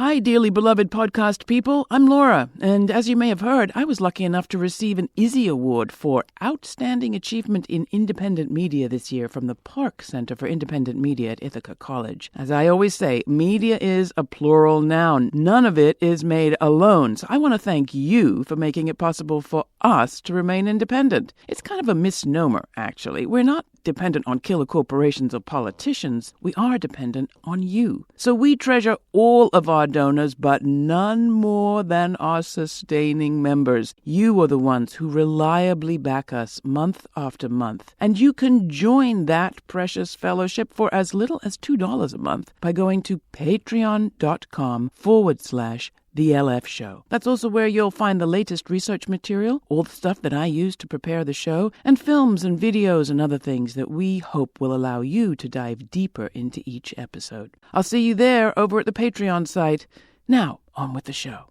Hi, dearly beloved podcast people. I'm Laura, and as you may have heard, I was lucky enough to receive an Izzy Award for Outstanding Achievement in Independent Media this year from the Park Center for Independent Media at Ithaca College. As I always say, media is a plural noun. None of it is made alone, so I want to thank you for making it possible for us to remain independent. It's kind of a misnomer, actually. We're not dependent on killer corporations or politicians. We are dependent on you. So we treasure all of our donors, but none more than our sustaining members. You are the ones who reliably back us month after month. And you can join that precious fellowship for as little as $2 a month by going to patreon.com/The LF Show. That's also where you'll find the latest research material, all the stuff that I use to prepare the show, and films and videos and other things that we hope will allow you to dive deeper into each episode. I'll see you there over at the Patreon site. Now, on with the show.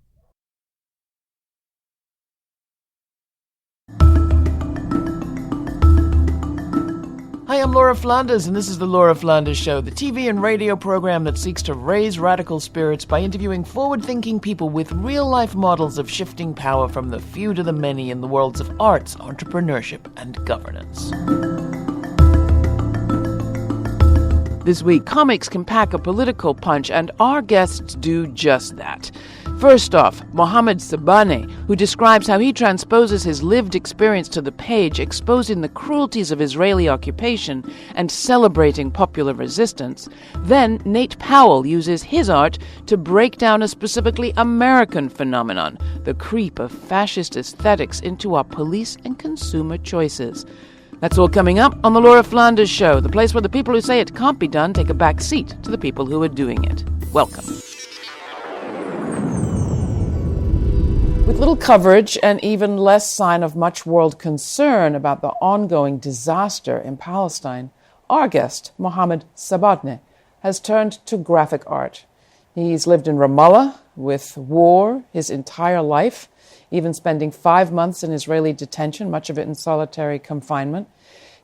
Hi, I'm Laura Flanders, and this is The Laura Flanders Show, the TV and radio program that seeks to raise radical spirits by interviewing forward-thinking people with real-life models of shifting power from the few to the many in the worlds of arts, entrepreneurship, and governance. This week, Comix can pack a political punch, and our guests do just that. First off, Mohammad Saba'aneh, who describes how he transposes his lived experience to the page, exposing the cruelties of Israeli occupation and celebrating popular resistance. Then Nate Powell uses his art to break down a specifically American phenomenon, the creep of fascist aesthetics into our police and consumer choices. That's all coming up on The Laura Flanders Show, the place where the people who say it can't be done take a back seat to the people who are doing it. Welcome. With little coverage and even less sign of much world concern about the ongoing disaster in Palestine, our guest, Mohammad Saba'aneh, has turned to graphic art. He's lived in Ramallah with war his entire life, even spending 5 months in Israeli detention, much of it in solitary confinement.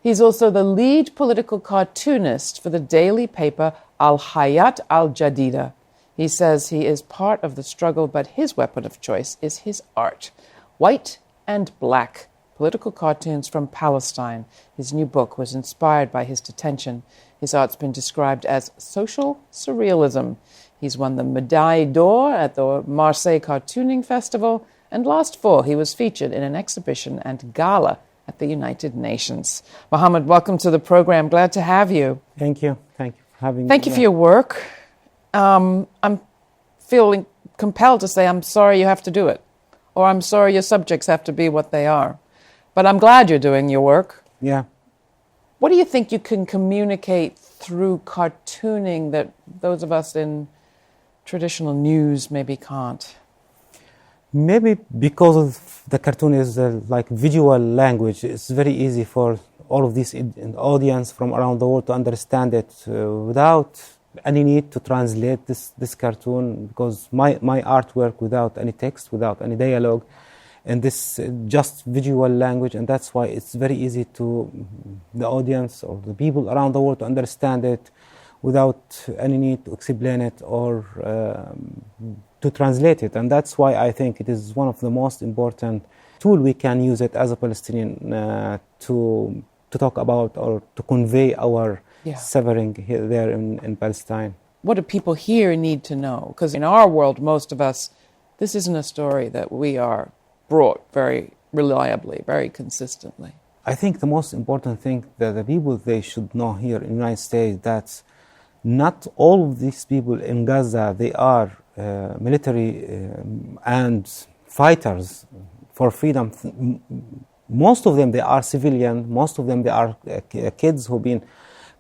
He's also the lead political cartoonist for the daily paper Al-Hayat Al-Jadida. He says he is part of the struggle, but his weapon of choice is his art. White and Black, political cartoons from Palestine. His new book was inspired by his detention. His art's been described as social surrealism. He's won the Médaille d'Or at the Marseille Cartooning Festival, and last fall he was featured in an exhibition and gala at the United Nations. Mohammad, welcome to the program. Glad to have you. Thank you. Thank you for having me. Thank you for your work. I'm feeling compelled to say I'm sorry you have to do it, or I'm sorry your subjects have to be what they are. But I'm glad you're doing your work. Yeah. What do you think you can communicate through cartooning that those of us in traditional news maybe can't? Maybe because of the cartoon is like visual language, it's very easy for all of this audience from around the world to understand it without any need to translate this cartoon, because my artwork without any text, without any dialogue, and this just visual language, and that's why it's very easy to the audience or the people around the world to understand it without any need to explain it or to translate it. And that's why I think it is one of the most important tool we can use it as a Palestinian to talk about or to convey our suffering here, there in Palestine. What do people here need to know? Because in our world, most of us, this isn't a story that we are brought very reliably, very consistently. I think the most important thing that the people, they should know here in the United States, that not all of these people in Gaza, they are military and fighters for freedom. Most of them, they are civilian. Most of them, they are kids who've been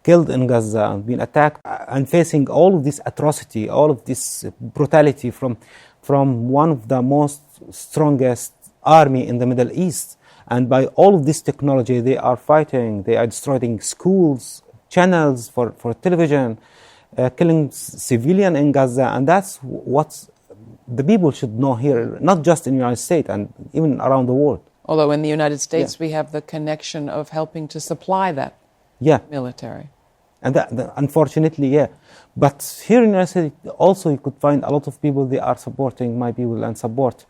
killed in Gaza, been attacked, and facing all of this atrocity, all of this brutality from one of the most strongest army in the Middle East. And by all of this technology, they are fighting, they are destroying schools, channels for television, killing civilians in Gaza. And that's what the people should know here, not just in the United States, and even around the world. Although in the United States, we have the connection of helping to supply that military. And unfortunately, yeah. But here in the United States, also you could find a lot of people, they are supporting my people and support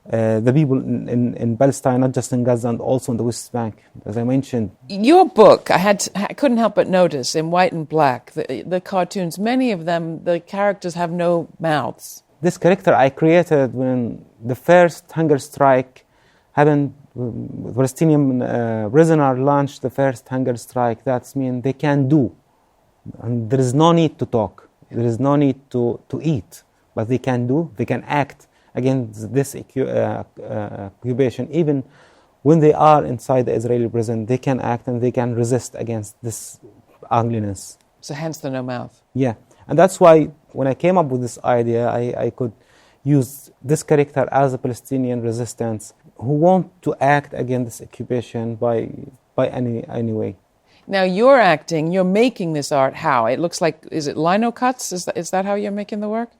the people in Palestine, not just in Gaza, and also in the West Bank, as I mentioned. Your book, I couldn't help but notice, in white and black, the cartoons, many of them, the characters have no mouths. This character I created when the first hunger strike happened. The Palestinian prisoner launched the first hunger strike. That means they can do. And there is no need to talk. There is no need to eat. But they can do, they can act against this occupation. Even when they are inside the Israeli prison, they can act and they can resist against this ugliness. So hence the no mouth. Yeah. And that's why when I came up with this idea, I could use this character as a Palestinian resistance who want to act against this occupation by any way. Now you're acting, you're making this art how? It looks like, is it lino cuts? Is that how you're making the work?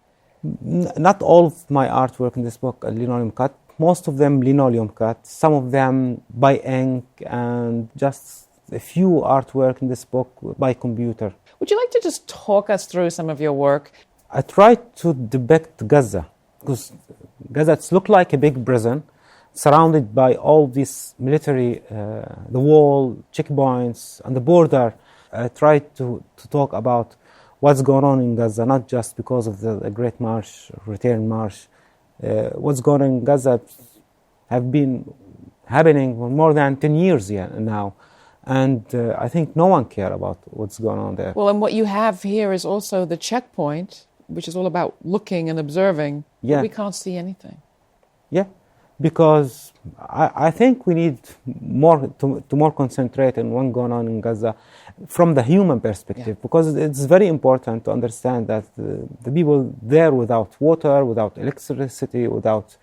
Not all of my artwork in this book are linoleum cut. Most of them linoleum cut. Some of them by ink, and just a few artwork in this book by computer. Would you like to just talk us through some of your work? I tried to depict Gaza, because Gaza looks like a big prison, surrounded by all these military, the wall, checkpoints, and the border. I tried to talk about what's going on in Gaza, not just because of the Great March, Return March. What's going on in Gaza have been happening for more than 10 years now. And I think no one cares about what's going on there. Well, and what you have here is also the checkpoint, which is all about looking and observing. Yeah. But we can't see anything. Yeah, because I think we need to more concentrate on what's going on in Gaza from the human perspective, because it's very important to understand that the people there without water, without electricity, without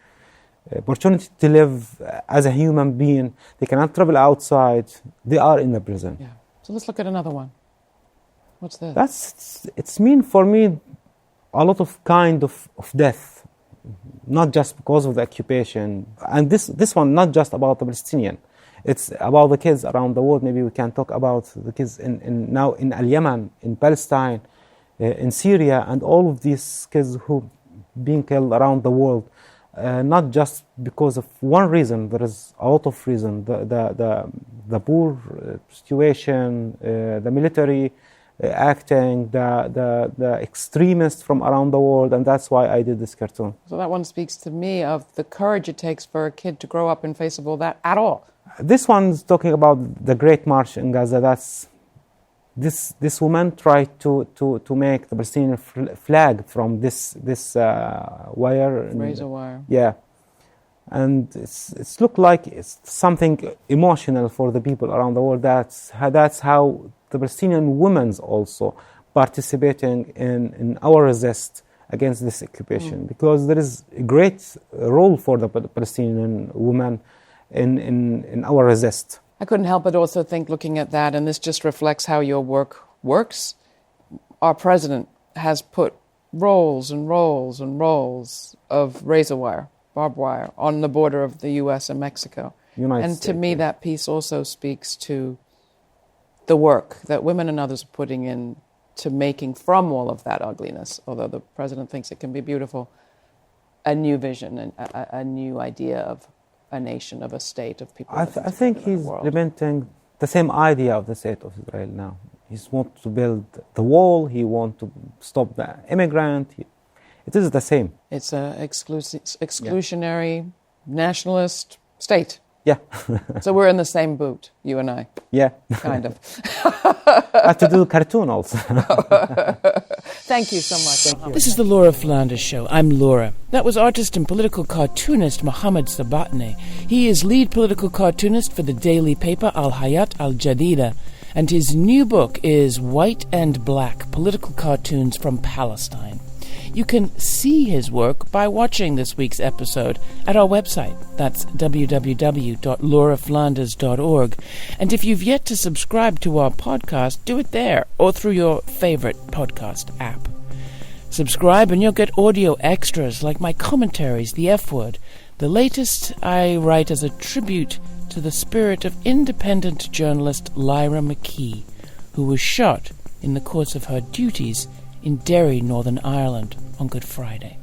opportunity to live as a human being, they cannot travel outside, they are in the prison. Yeah. So let's look at another one. What's this? It's mean for me a lot of kind of death, not just because of the occupation. And this one, not just about the Palestinian. It's about the kids around the world. Maybe we can talk about the kids now in Yemen, in Palestine, in Syria, and all of these kids who being killed around the world. Not just because of one reason. There is a lot of reasons. The poor situation, the military acting, the extremists from around the world, and that's why I did this cartoon. So that one speaks to me of the courage it takes for a kid to grow up in face of all that at all. This one's talking about the Great March in Gaza. That's this woman tried to make the Palestinian flag from this wire, razor wire. Yeah, and it's looked like it's something emotional for the people around the world. That's how the Palestinian women also participating in our resist against this occupation, because there is a great role for the Palestinian women in our resist. I couldn't help but also think, looking at that, and this just reflects how your work works. Our president has put rolls and rolls and rolls of razor wire, barbed wire, on the border of the U.S. and Mexico. And to me, that piece also speaks to the work that women and others are putting in to making from all of that ugliness, although the president thinks it can be beautiful, a new vision and a new idea of a nation, of a state, of people. I think he's implementing the same idea of the state of Israel now. He wants to build the wall, he wants to stop the immigrant. It is the same. It's an exclusionary, nationalist state. Yeah. So we're in the same boat, you and I. Yeah. Kind of. I have to do cartoon also. Thank you so much. Thank you. This is the Laura Flanders Show. I'm Laura. That was artist and political cartoonist Mohammad Saba'aneh. He is lead political cartoonist for the daily paper Al-Hayat Al-Jadida, and his new book is White and Black, Political Cartoons from Palestine. You can see his work by watching this week's episode at our website. That's www.lauraflanders.org. And if you've yet to subscribe to our podcast, do it there or through your favorite podcast app. Subscribe and you'll get audio extras like my commentaries, The F Word. The latest I write as a tribute to the spirit of independent journalist Lyra McKee, who was shot in the course of her duties in Derry, Northern Ireland, on Good Friday.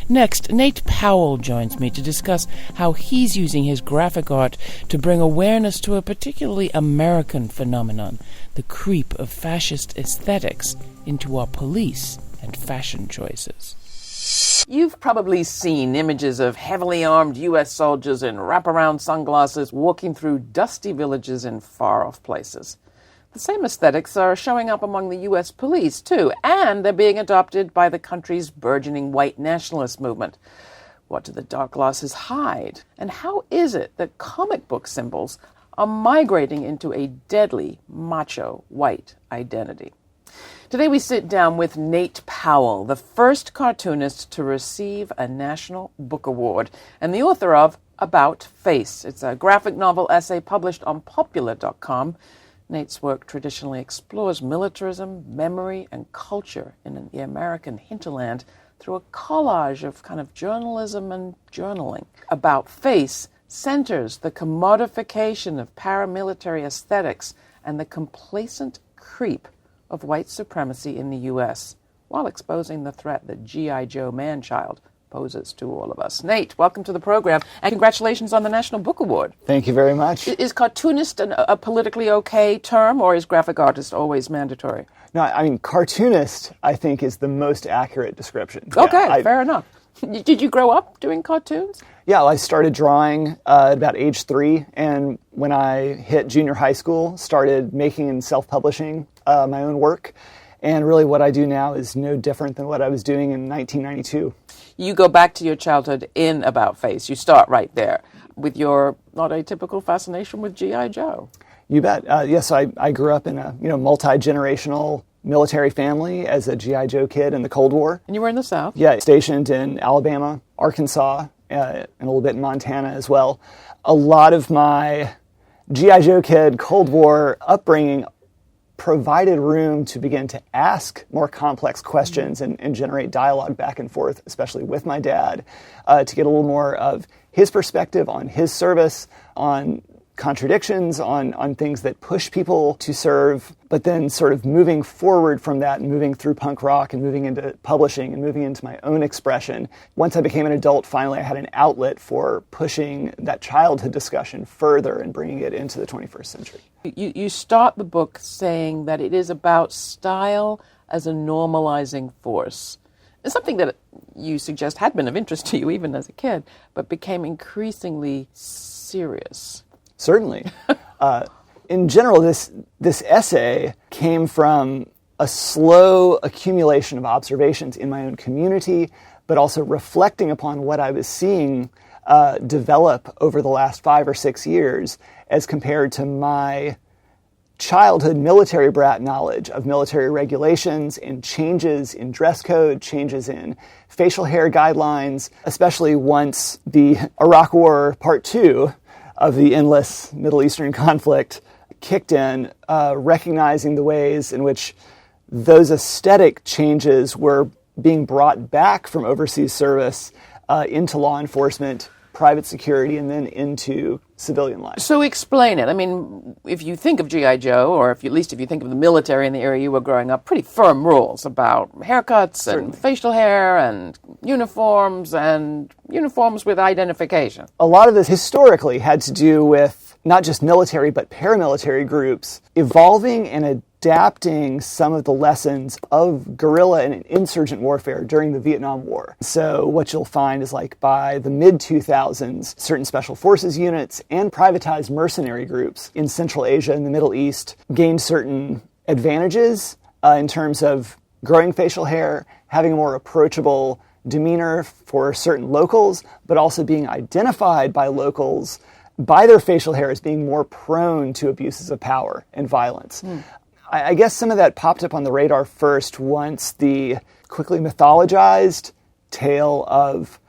Next, Nate Powell joins me to discuss how he's using his graphic art to bring awareness to a particularly American phenomenon, the creep of fascist aesthetics into our police and fashion choices. You've probably seen images of heavily armed U.S. soldiers in wraparound sunglasses walking through dusty villages in far-off places. The same aesthetics are showing up among the U.S. police, too, and they're being adopted by the country's burgeoning white nationalist movement. What do the dark glasses hide? And how is it that comic book symbols are migrating into a deadly, macho, white identity? Today we sit down with Nate Powell, the first cartoonist to receive a National Book Award, and the author of About Face. It's a graphic novel essay published on Popular.com. Nate's work traditionally explores militarism, memory, and culture in the American hinterland through a collage of kind of journalism and journaling. About Face centers the commodification of paramilitary aesthetics and the complacent creep of white supremacy in the U.S., while exposing the threat that G.I. Joe man-child poses to all of us. Nate, welcome to the program, and congratulations on the National Book Award. Thank you very much. Is cartoonist a politically okay term, or is graphic artist always mandatory? No, I mean, cartoonist, I think, is the most accurate description. Okay, fair enough. Did you grow up doing cartoons? Yeah, well, I started drawing at about age 3, and when I hit junior high school, started making and self-publishing my own work. And really what I do now is no different than what I was doing in 1992. You go back to your childhood in About Face. You start right there with your not atypical fascination with G.I. Joe. You bet. Yes, I grew up in a multi-generational military family as a G.I. Joe kid in the Cold War. And you were in the South? Yeah, stationed in Alabama, Arkansas, and a little bit in Montana as well. A lot of my G.I. Joe kid Cold War upbringing provided room to begin to ask more complex questions and generate dialogue back and forth, especially with my dad, to get a little more of his perspective on his service, on contradictions, on things that push people to serve, but then sort of moving forward from that and moving through punk rock and moving into publishing and moving into my own expression. Once I became an adult, finally I had an outlet for pushing that childhood discussion further and bringing it into the 21st century. You start the book saying that it is about style as a normalizing force. It's something that you suggest had been of interest to you even as a kid, but became increasingly serious. Certainly. In general, this essay came from a slow accumulation of observations in my own community, but also reflecting upon what I was seeing develop over the last 5 or 6 years as compared to my childhood military brat knowledge of military regulations and changes in dress code, changes in facial hair guidelines, especially once the Iraq War Part 2 of the endless Middle Eastern conflict kicked in, recognizing the ways in which those aesthetic changes were being brought back from overseas service into law enforcement, private security, and then into civilian life. So explain it. I mean, if you think of G.I. Joe, or at least if you think of the military in the area you were growing up, pretty firm rules about haircuts Certainly. and facial hair and uniforms with identification. A lot of this historically had to do with not just military, but paramilitary groups evolving and adapting some of the lessons of guerrilla and insurgent warfare during the Vietnam War. So what you'll find is, like, by the mid-2000s, certain special forces units and privatized mercenary groups in Central Asia and the Middle East gained certain advantages in terms of growing facial hair, having a more approachable demeanor for certain locals, but also being identified by locals by their facial hair as being more prone to abuses of power and violence. I guess some of that popped up on the radar first once the quickly mythologized tale of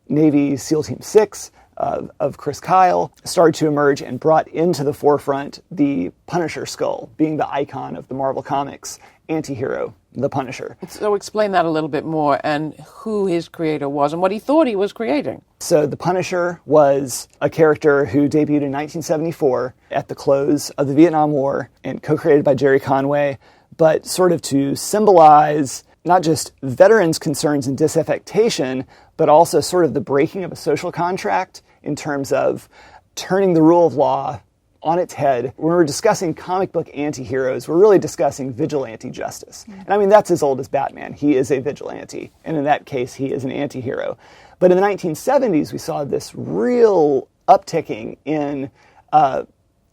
Navy SEAL Team 6 of Chris Kyle started to emerge and brought into the forefront the Punisher skull, being the icon of the Marvel Comics anti-hero the Punisher. So explain that a little bit more, and who his creator was and what he thought he was creating. So the Punisher was a character who debuted in 1974 at the close of the Vietnam War and co-created by Jerry Conway, but sort of to symbolize not just veterans' concerns and disaffectation, but also sort of the breaking of a social contract in terms of turning the rule of law on its head. When we're discussing comic book anti-heroes, we're really discussing vigilante justice. And I mean, that's as old as Batman. He is a vigilante. And in that case, he is an anti-hero. But in the 1970s, we saw this real upticking in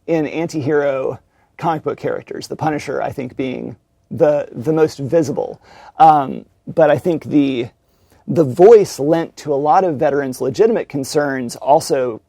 anti-hero comic book characters. The Punisher, I think, being the most visible. But I think the voice lent to a lot of veterans' legitimate concerns also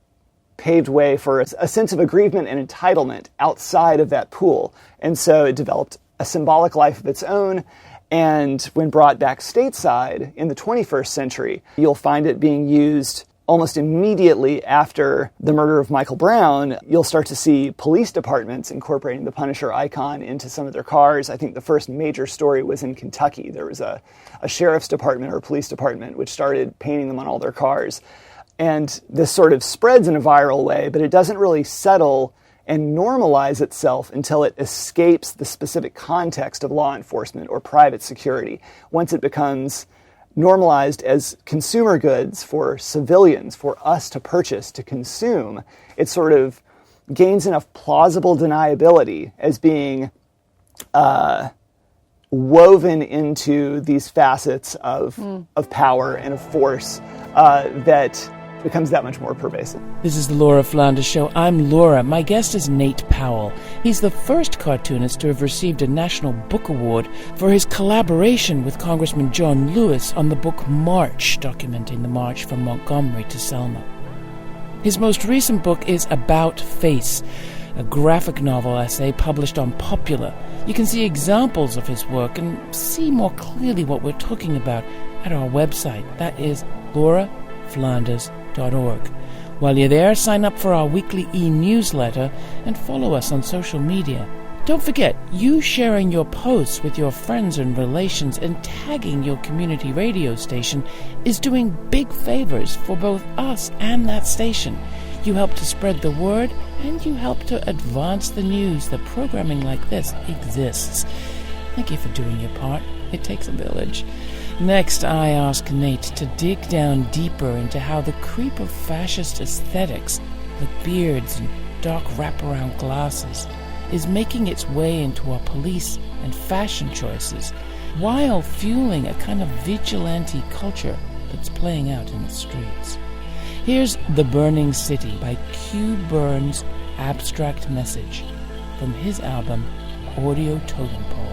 paved way for a sense of aggrievement and entitlement outside of that pool. And so it developed a symbolic life of its own. And when brought back stateside in the 21st century, you'll find it being used almost immediately after the murder of Michael Brown. You'll start to see police departments incorporating the Punisher icon into some of their cars. I think the first major story was in Kentucky. There was a sheriff's department or police department which started painting them on all their cars. And this sort of spreads in a viral way, but it doesn't really settle and normalize itself until it escapes the specific context of law enforcement or private security. Once it becomes normalized as consumer goods for civilians, for us to purchase, to consume, it sort of gains enough plausible deniability as being woven into these facets of power and of force that becomes that much more pervasive. This is the Laura Flanders Show. I'm Laura. My guest is Nate Powell. He's the first cartoonist to have received a National Book Award for his collaboration with Congressman John Lewis on the book March, documenting the march from Montgomery to Selma. His most recent book is About Face, a graphic novel essay published on Popular. You can see examples of his work and see more clearly what we're talking about at our website. That is lauraflanders.org. While you're there, sign up for our weekly e-newsletter and follow us on social media. Don't forget, you sharing your posts with your friends and relations and tagging your community radio station is doing big favors for both us and that station. You help to spread the word, and you help to advance the news that programming like this exists. Thank you for doing your part. It takes a village. Next, I ask Nate to dig down deeper into how the creep of fascist aesthetics, like beards and dark wraparound glasses, is making its way into our police and fashion choices, while fueling a kind of vigilante culture that's playing out in the streets. Here's The Burning City by Q Burns' Abstract Message from his album Audio Totem Pole.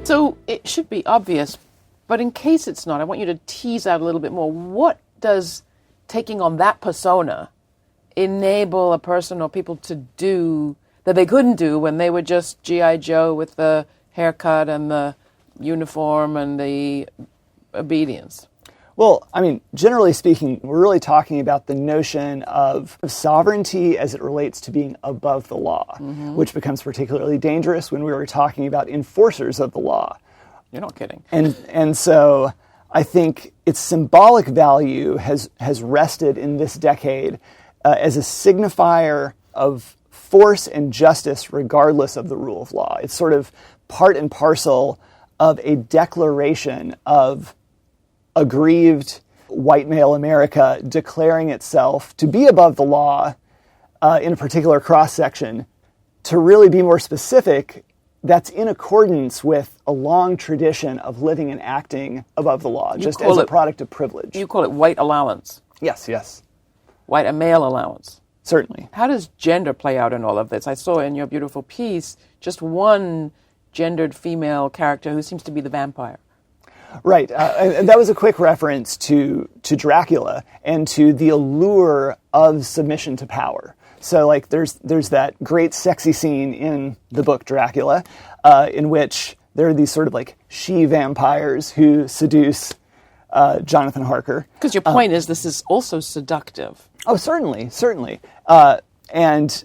So it should be obvious, but in case it's not, I want you to tease out a little bit more. What does taking on that persona enable a person or people to do that they couldn't do when they were just G.I. Joe with the haircut and the uniform and the obedience? Well, I mean, generally speaking, we're really talking about the notion of sovereignty as it relates to being above the law, which becomes particularly dangerous when we were talking about enforcers of the law. You're not kidding. And so I think its symbolic value has rested in this decade as a signifier of force and justice regardless of the rule of law. It's sort of part and parcel of a declaration of aggrieved white male America declaring itself to be above the law in a particular cross-section to really be more specific, that's in accordance with a long tradition of living and acting above the law, just as a product of privilege. You call it white allowance. Yes. White and male allowance. Certainly. How does gender play out in all of this? I saw in your beautiful piece just one gendered female character who seems to be the vampire. Right. And that was a quick reference to Dracula and to the allure of submission to power. So, like, there's that great sexy scene in the book Dracula, in which there are these sort of like she-vampires who seduce Jonathan Harker. Because your point is this is also seductive. Oh, certainly. And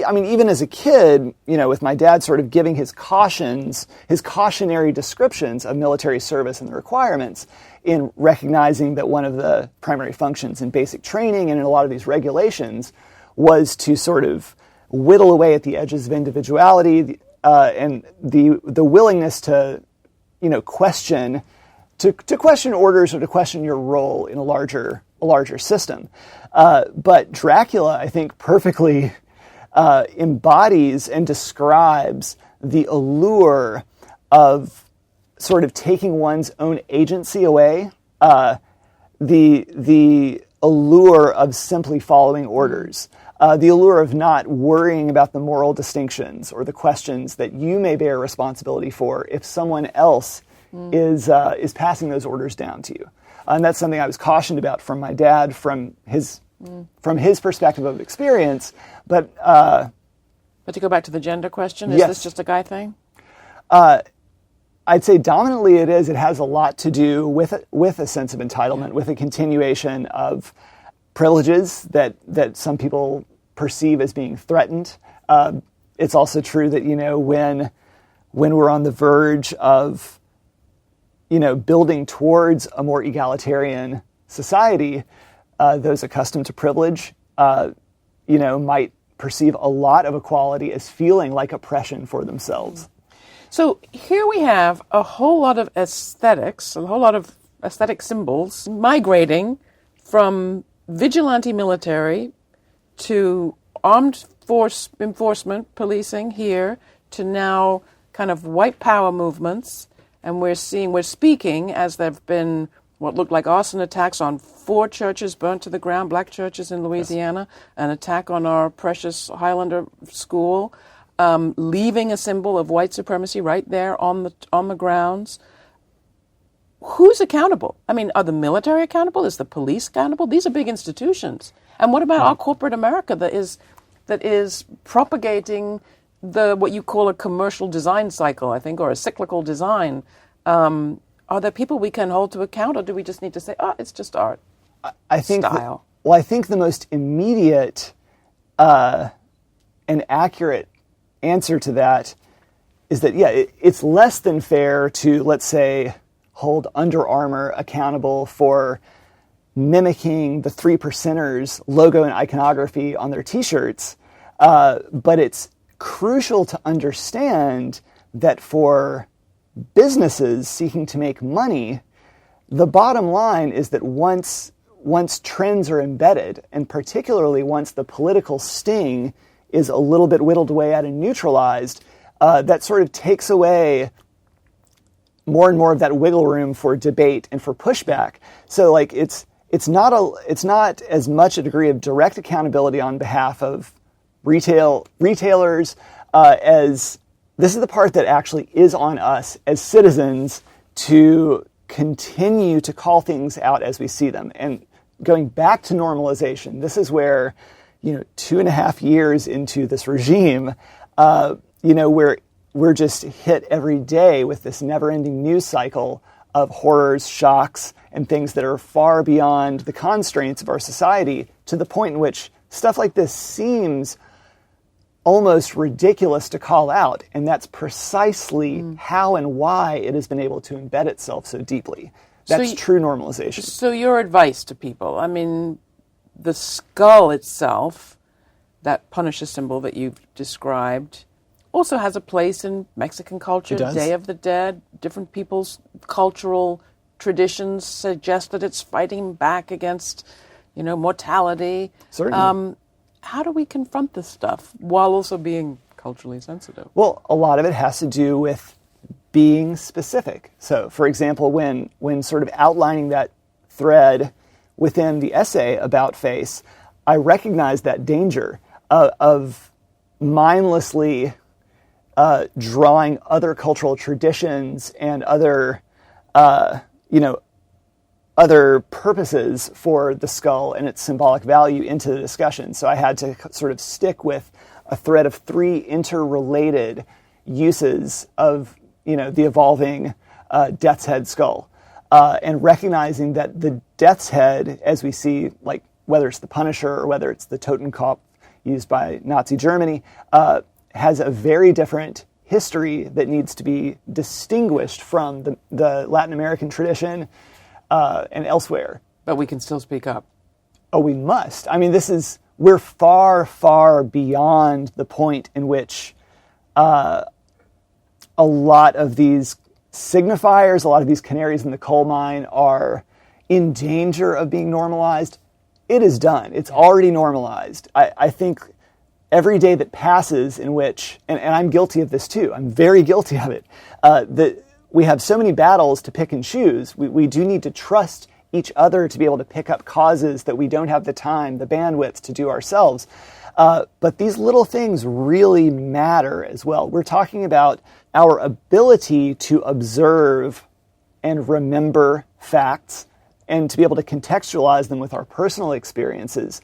I mean, even as a kid, with my dad sort of giving his cautionary descriptions of military service and the requirements, in recognizing that one of the primary functions in basic training and in a lot of these regulations was to sort of whittle away at the edges of individuality and the willingness to, question orders or to question your role in a larger system. But Dracula, I think, perfectly embodies and describes the allure of sort of taking one's own agency away, the allure of simply following orders, the allure of not worrying about the moral distinctions or the questions that you may bear responsibility for if someone else is passing those orders down to you. And that's something I was cautioned about from my dad, from his perspective of experience. But to go back to the gender question, is yes. this just a guy thing? I'd say dominantly it is. It has a lot to do with a sense of entitlement, with a continuation of privileges that some people perceive as being threatened. It's also true that, when we're on the verge of, building towards a more egalitarian society, those accustomed to privilege, might perceive a lot of equality as feeling like oppression for themselves. So here we have a whole lot of aesthetics, a whole lot of aesthetic symbols migrating from vigilante military to armed force enforcement, policing here, to now kind of white power movements. And we're speaking as there have been what looked like arson attacks on 4 churches burnt to the ground, black churches in Louisiana, an attack on our precious Highlander school, leaving a symbol of white supremacy right there on the grounds. Who's accountable? I mean, are the military accountable? Is the police accountable? These are big institutions. And what about our corporate America that is propagating what you call a commercial design cycle, I think, or a cyclical design? Are there people we can hold to account, or do we just need to say, it's just art? I think style? I think the most immediate and accurate answer to that is that, it's less than fair to, let's say, hold Under Armour accountable for mimicking the 3 Percenters logo and iconography on their T-shirts, but it's crucial to understand that for businesses seeking to make money, the bottom line is that once trends are embedded, and particularly once the political sting is a little bit whittled away at and neutralized, that sort of takes away more and more of that wiggle room for debate and for pushback. So, like, it's not as much a degree of direct accountability on behalf of retailers as this is the part that actually is on us as citizens to continue to call things out as we see them. And going back to normalization, this is where, 2.5 years into this regime, we're just hit every day with this never-ending news cycle of horrors, shocks, and things that are far beyond the constraints of our society, to the point in which stuff like this seems almost ridiculous to call out, and that's precisely how and why it has been able to embed itself so deeply. That's true normalization. So your advice to people, I mean, the skull itself, that Punisher symbol that you've described, also has a place in Mexican culture. It does. Day of the Dead, different people's cultural traditions suggest that it's fighting back against, mortality. Certainly. How do we confront this stuff while also being culturally sensitive? Well, a lot of it has to do with being specific. So, for example, when sort of outlining that thread within the essay about face, I recognized that danger of mindlessly drawing other cultural traditions and other purposes for the skull and its symbolic value into the discussion. So I had to sort of stick with a thread of 3 interrelated uses of, the evolving death's head skull, and recognizing that the death's head, as we see, like whether it's the Punisher or whether it's the Totenkopf used by Nazi Germany, has a very different history that needs to be distinguished from the Latin American tradition and elsewhere. But we can still speak up. Oh, we must. I mean, we're far, far beyond the point in which a lot of these signifiers, a lot of these canaries in the coal mine are in danger of being normalized. It is done. It's already normalized. I think every day that passes in which, and I'm guilty of this too, I'm very guilty of it, that we have so many battles to pick and choose. We do need to trust each other to be able to pick up causes that we don't have the time, the bandwidth to do ourselves. But these little things really matter as well. We're talking about our ability to observe and remember facts and to be able to contextualize them with our personal experiences.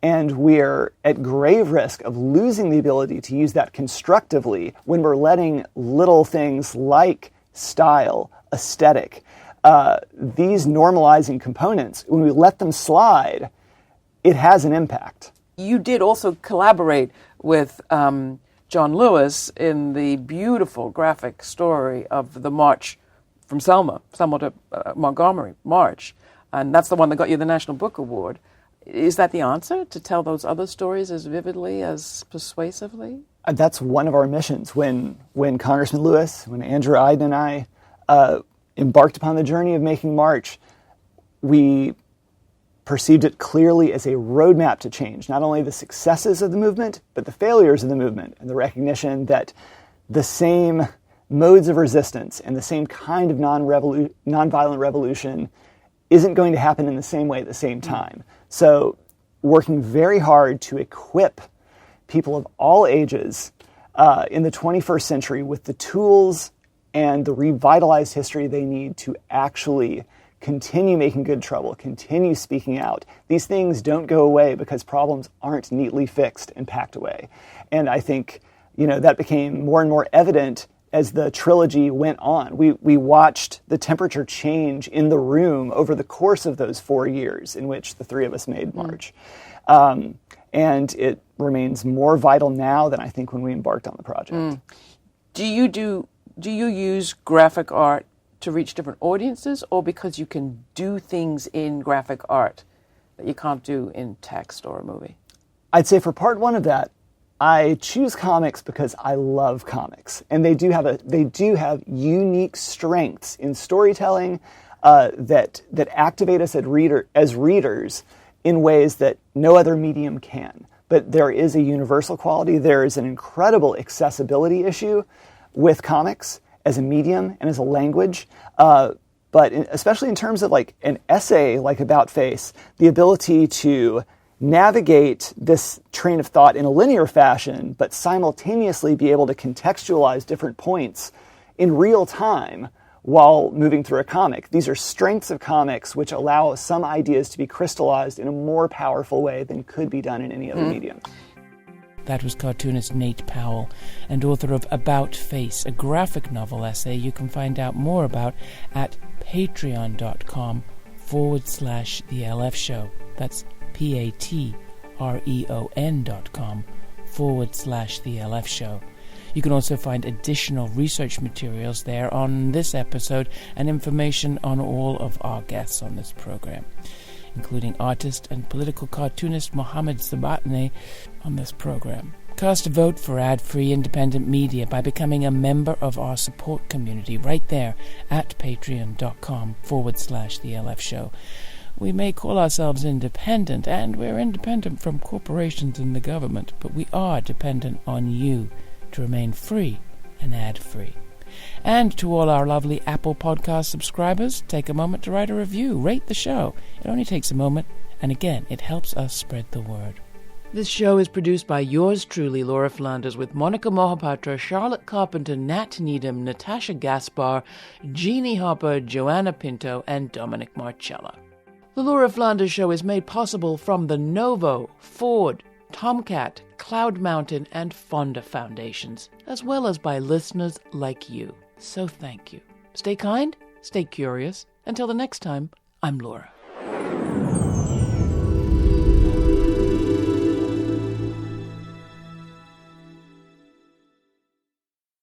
And we're at grave risk of losing the ability to use that constructively when we're letting little things like style, aesthetic, these normalizing components, when we let them slide, it has an impact. You did also collaborate with John Lewis in the beautiful graphic story of the march from Selma to Montgomery March, and that's the one that got you the National Book Award. Is that the answer, to tell those other stories as vividly, as persuasively? That's one of our missions. When Congressman Lewis, when Andrew Iden and I embarked upon the journey of making March, we perceived it clearly as a roadmap to change, not only the successes of the movement, but the failures of the movement, and the recognition that the same modes of resistance and the same kind of nonviolent revolution isn't going to happen in the same way at the same time. So working very hard to equip people of all ages in the 21st century with the tools and the revitalized history they need to actually continue making good trouble, continue speaking out. These things don't go away because problems aren't neatly fixed and packed away. And I think, that became more and more evident as the trilogy went on. We watched the temperature change in the room over the course of those 4 years in which the 3 of us made March. And it remains more vital now than I think when we embarked on the project. Do you use graphic art to reach different audiences, or because you can do things in graphic art that you can't do in text or a movie? I'd say for part 1 of that, I choose comics because I love comics, and they do have unique strengths in storytelling that activate us as readers in ways that no other medium can. But there is a universal quality. There is an incredible accessibility issue with comics as a medium and as a language. But especially in terms of like an essay like About Face, the ability to navigate this train of thought in a linear fashion, but simultaneously be able to contextualize different points in real time while moving through a comic. These are strengths of comics which allow some ideas to be crystallized in a more powerful way than could be done in any other medium. That was cartoonist Nate Powell, and author of About Face, a graphic novel essay you can find out more about at patreon.com/The LF Show. That's patreon.com/The LF Show. You can also find additional research materials there on this episode and information on all of our guests on this program, including artist and political cartoonist Mohammad Saba'aneh on this program. Cast a vote for ad-free independent media by becoming a member of our support community right there at patreon.com/The LF Show. We may call ourselves independent, and we're independent from corporations and the government, but we are dependent on you to remain free and ad-free. And to all our lovely Apple Podcast subscribers, take a moment to write a review, rate the show. It only takes a moment, and again, it helps us spread the word. This show is produced by yours truly, Laura Flanders, with Monica Mohapatra, Charlotte Carpenter, Nat Needham, Natasha Gaspar, Jeannie Hopper, Joanna Pinto, and Dominic Marcella. The Laura Flanders Show is made possible from the Novo, Ford, Tomcat, Cloud Mountain, and Fonda Foundations, as well as by listeners like you. So thank you. Stay kind, stay curious. Until the next time, I'm Laura.